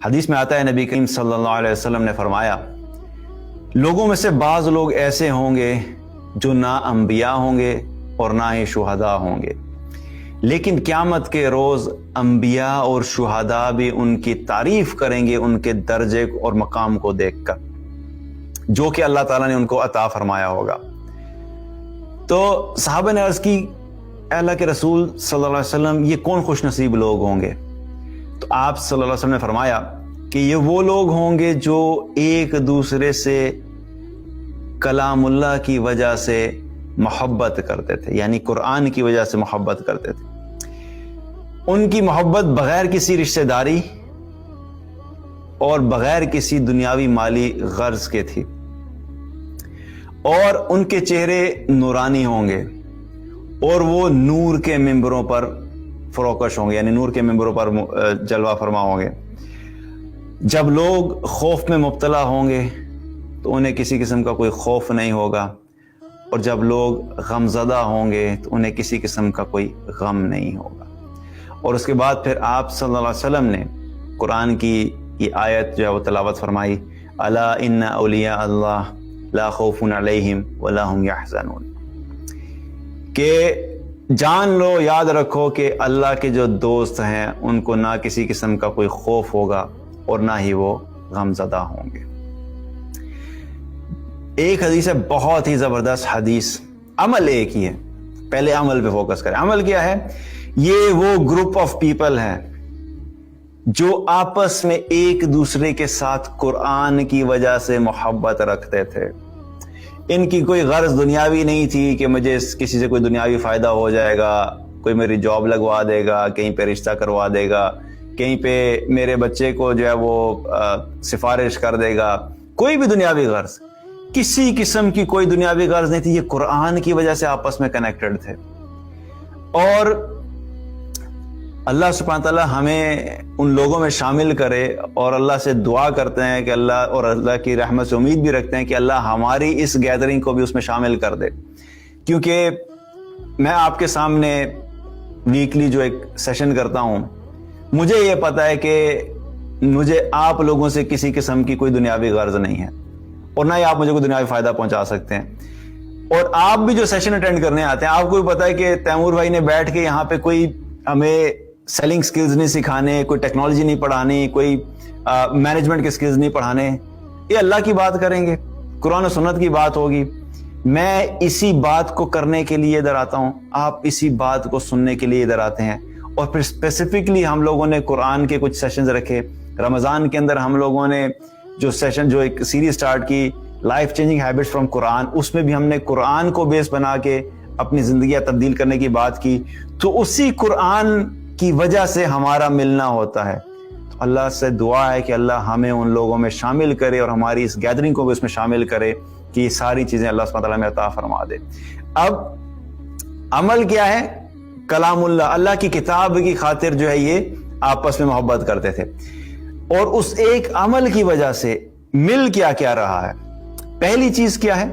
حدیث میں آتا ہے نبی کریم صلی اللہ علیہ وسلم نے فرمایا لوگوں میں سے بعض لوگ ایسے ہوں گے جو نہ انبیاء ہوں گے اور نہ ہی شہداء ہوں گے، لیکن قیامت کے روز انبیاء اور شہداء بھی ان کی تعریف کریں گے ان کے درجے اور مقام کو دیکھ کر جو کہ اللہ تعالیٰ نے ان کو عطا فرمایا ہوگا۔ تو صحابہ نے عرض کی اے اللہ کے رسول صلی اللہ علیہ وسلم یہ کون خوش نصیب لوگ ہوں گے؟ تو آپ صلی اللہ علیہ وسلم نے فرمایا کہ یہ وہ لوگ ہوں گے جو ایک دوسرے سے کلام اللہ کی وجہ سے محبت کرتے تھے، یعنی قرآن کی وجہ سے محبت کرتے تھے۔ ان کی محبت بغیر کسی رشتہ داری اور بغیر کسی دنیاوی مالی غرض کے تھی، اور ان کے چہرے نورانی ہوں گے اور وہ نور کے ممبروں پر فروکش ہوں گے، یعنی نور کے ممبروں پر جلوہ فرما ہوں گے۔ جب لوگ خوف میں مبتلا ہوں گے تو انہیں کسی قسم کا کوئی خوف نہیں ہوگا، اور جب لوگ غم زدہ ہوں گے تو انہیں کسی قسم کا کوئی غم نہیں ہوگا۔ اور اس کے بعد پھر آپ صلی اللہ علیہ وسلم نے قرآن کی یہ آیت جو ہے وہ تلاوت فرمائی، الا ان اولیاء اللہ لا خوف علیہم ولا هم یحزنون، کہ جان لو، یاد رکھو کہ اللہ کے جو دوست ہیں ان کو نہ کسی قسم کا کوئی خوف ہوگا اور نہ ہی وہ غم زدہ ہوں گے۔ ایک حدیث ہے بہت ہی زبردست حدیث، عمل ایک ہی ہے، پہلے عمل پہ فوکس کریں۔ عمل کیا ہے؟ یہ وہ گروپ آف پیپل ہیں جو آپس میں ایک دوسرے کے ساتھ قرآن کی وجہ سے محبت رکھتے تھے۔ ان کی کوئی غرض دنیاوی نہیں تھی کہ مجھے کسی سے کوئی دنیاوی فائدہ ہو جائے گا، کوئی میری جاب لگوا دے گا، کہیں پہ رشتہ کروا دے گا، کہیں پہ میرے بچے کو جو ہے وہ سفارش کر دے گا، کوئی بھی دنیاوی غرض، کسی قسم کی کوئی دنیاوی غرض نہیں تھی۔ یہ قرآن کی وجہ سے آپس میں کنیکٹڈ تھے۔ اور اللہ سبحانہ تعالیٰ ہمیں ان لوگوں میں شامل کرے، اور اللہ سے دعا کرتے ہیں کہ اللہ، اور اللہ کی رحمت سے امید بھی رکھتے ہیں کہ اللہ ہماری اس گیدرنگ کو بھی اس میں شامل کر دے، کیونکہ میں آپ کے سامنے ویکلی جو ایک سیشن کرتا ہوں، مجھے یہ پتا ہے کہ مجھے آپ لوگوں سے کسی قسم کی کوئی دنیاوی غرض نہیں ہے، اور نہ ہی آپ مجھے کوئی دنیاوی فائدہ پہنچا سکتے ہیں۔ اور آپ بھی جو سیشن اٹینڈ کرنے آتے ہیں، آپ کو بھی پتا ہے کہ تیمور بھائی نے بیٹھ کے یہاں پہ کوئی ہمیں سیلنگ سکلز نہیں سکھانے، کوئی ٹیکنالوجی نہیں پڑھانی، کوئی مینجمنٹ کے سکلز نہیں پڑھانے، یہ اللہ کی بات کریں گے، قرآن و سنت کی بات ہوگی۔ میں اسی بات کو کرنے کے لیے ادھر آتا ہوں، آپ اسی بات کو سننے کے لیے ادھر آتے ہیں۔ اور پھر اسپیسیفکلی ہم لوگوں نے قرآن کے کچھ سیشنز رکھے۔ رمضان کے اندر ہم لوگوں نے جو ایک سیریز سٹارٹ کی، لائف چینجنگ ہیبٹس فرام قرآن، اس میں بھی ہم نے قرآن کو بیس بنا کے اپنی زندگیاں تبدیل کرنے کی بات کی۔ تو اسی قرآن کی وجہ سے ہمارا ملنا ہوتا ہے۔ تو اللہ سے دعا ہے کہ اللہ ہمیں ان لوگوں میں شامل کرے اور ہماری اس گیدرنگ کو بھی اس میں شامل کرے کہ یہ ساری چیزیں اللہ سبحانہ تعالیٰ میں عطا فرما دے۔ اب عمل کیا ہے؟ کلام اللہ کی کتاب کی خاطر جو ہے یہ آپس میں محبت کرتے تھے، اور اس ایک عمل کی وجہ سے مل کیا کیا رہا ہے؟ پہلی چیز کیا ہے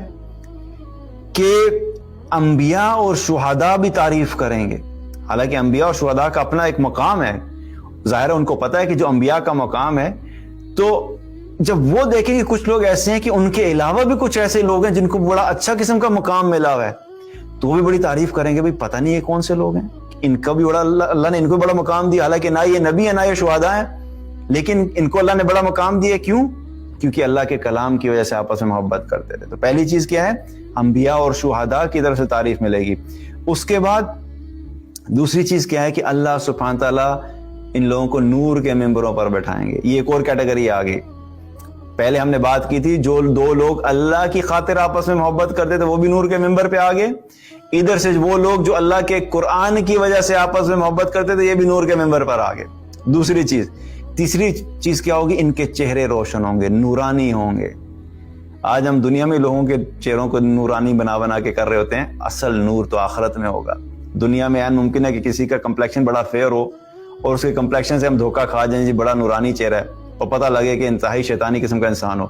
کہ انبیاء اور شہداء بھی تعریف کریں گے۔ حالانکہ انبیاء اور شہداء کا اپنا ایک مقام ہے، ظاہر ہے ان کو پتا ہے کہ جو انبیاء کا مقام ہے، تو جب وہ دیکھیں گے کچھ لوگ ایسے ہیں کہ ان کے علاوہ بھی کچھ ایسے لوگ ہیں جن کو بڑا اچھا قسم کا مقام ملا ہوا ہے، تو وہ بھی بڑی تعریف کریں گے، بھئی پتہ نہیں یہ کون سے لوگ ہیں، ان کا بھی بڑا اللہ نے ان کو بڑا مقام دیا، حالانکہ نہ یہ نبی ہے نہ یہ شہداء ہیں، لیکن ان کو اللہ نے بڑا مقام دیا۔ کیوں؟ کیونکہ اللہ کے کلام کی وجہ سے آپس میں محبت کرتے تھے۔ تو پہلی چیز کیا ہے؟ انبیاء اور شہداء کی طرف سے تعریف ملے گی۔ اس کے بعد دوسری چیز کیا ہے کہ اللہ سبحانہ تعالیٰ ان لوگوں کو نور کے ممبروں پر بٹھائیں گے۔ یہ ایک اور کیٹیگری آ گئی۔ پہلے ہم نے بات کی تھی جو دو لوگ اللہ کی خاطر آپس میں محبت کرتے تھے وہ بھی نور کے ممبر پہ آ گئے، ادھر سے وہ لوگ جو اللہ کے قرآن کی وجہ سے آپس میں محبت کرتے تھے یہ بھی نور کے ممبر پر آ گئے۔ دوسری چیز۔ تیسری چیز کیا ہوگی؟ ان کے چہرے روشن ہوں گے، نورانی ہوں گے۔ آج ہم دنیا میں لوگوں کے چہروں کو نورانی بنا کے کر رہے ہوتے ہیں، اصل نور تو آخرت میں ہوگا۔ دنیا میں ممکن ہے کہ کسی کا کمپلیکشن بڑا فیئر ہو اور اس کے کمپلیکشن سے ہم دھوکہ کھا جائیں جی بڑا نورانی چہرہ ہے، اور پتہ لگے کہ انتہائی شیطانی قسم کا انسان ہو۔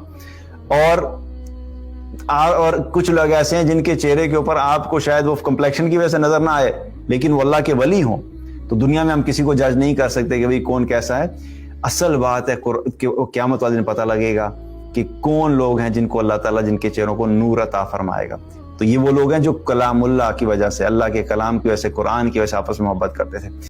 اور کچھ لوگ ایسے ہیں جن کے چہرے کے اوپر آپ کو شاید وہ کمپلیکشن کی وجہ سے نظر نہ آئے لیکن وہ اللہ کے ولی ہوں، تو دنیا میں ہم کسی کو جج نہیں کر سکتے کہ بھئی کون کیسا ہے۔ اصل بات ہے کہ قیامت والے دن پتہ لگے گا کہ کون لوگ ہیں جن کو اللہ تعالیٰ جن کے چہروں کو نور عطا فرمائے گا. تو یہ وہ لوگ ہیں جو کلام اللہ کی وجہ سے، اللہ کے کلام کی وجہ سے، قرآن کی وجہ سے آپس میں محبت کرتے تھے.